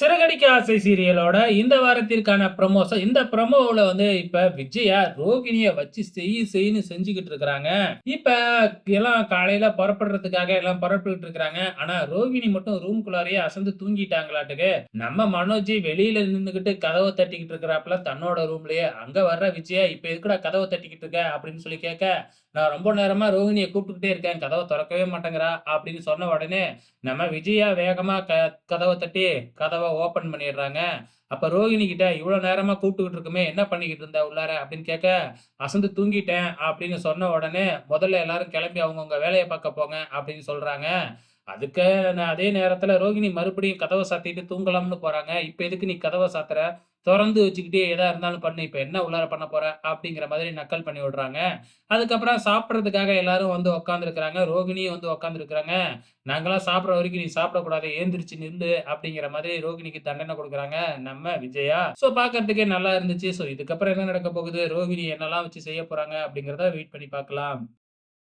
சிறகடிக்க ஆசை சீரியலோட இந்த வாரத்திற்கான ப்ரமோஷன். இந்த ப்ரமோவுல இப்ப விஜயா ரோகிணிய வச்சு செய்ன்னு செஞ்சுகிட்டு இருக்கிறாங்க. இப்ப எல்லாம் காலையில புறப்படுறதுக்காக எல்லாம் புறப்பட்டுட்டு இருக்கிறாங்க. ஆனா ரோகிணி மட்டும் ரூம்குள்ளாரயே அசந்து தூங்கிட்டாங்களாட்டுக்கு. நம்ம மனோஜ் வெளியில நின்னுகிட்டு கதவ தட்டிக்கிட்டு இருக்கிறாப்ல தன்னோட ரூம்லயே. அங்க வர்ற விஜயா, "இப்ப எதுக்குடா கதவ தட்டிக்கிட்டு இருக்க?" அப்படின்னு சொல்லி கேட்க, "நான் ரொம்ப நேரமா ரோகிணிய கூப்பிட்டுக்கிட்டே இருக்கேன். கதவ தொறக்கவே மாட்டேங்கிறா" அப்படின்னு சொன்ன உடனே, நம்ம விஜயா வேகமா கதவ தட்டி கதவ ஓப்பன் பண்ணிடுறாங்க. அப்ப ரோகிணி கிட்ட, "இவ்வளோ நேரமா கூப்பிட்டுக்கிட்டு இருக்கோமே, என்ன பண்ணிக்கிட்டு இருந்த உள்ளார?" அப்படின்னு கேட்க, "அசந்து தூங்கிட்டேன்" அப்படின்னு சொன்ன உடனே, "முதல்ல எல்லாரும் கிளம்பி அவங்கவங்க வேலைய பார்க்க போங்க" அப்படின்னு சொல்றாங்க. அதுக்கு அதே நேரத்துல ரோகிணி மறுபடியும் கதவ சாத்திட்டு தூங்கலாம்னு போறாங்க. "இப்ப எதுக்கு நீ கதவ சாத்துற? தொறந்து வச்சுக்கிட்டு எதா இருந்தாலும் பண்ணு. இப்ப என்ன உள்ளார பண்ண போற?" அப்படிங்கிற மாதிரி நக்கல் பண்ணி விடுறாங்க. அதுக்கப்புறம் சாப்பிடுறதுக்காக எல்லாரும் உட்கார்ந்துருக்கிறாங்க. ரோகிணியும் உட்கார்ந்துருக்கிறாங்க. "நாங்கலாம் சாப்பிடுற வரைக்கும் நீ சாப்பிடக்கூடாது. எந்திரிச்சு நில்லு" அப்படிங்கிற மாதிரி ரோகிணிக்கு தண்டனை குடுக்குறாங்க நம்ம விஜயா. பார்க்கறதுக்கே நல்லா இருந்துச்சு. இதுக்கப்புறம் என்ன நடக்க போகுது? ரோகிணி என்னலாம் வச்சு செய்ய போறாங்க அப்படிங்கிறத வெயிட் பண்ணி பார்க்கலாம்.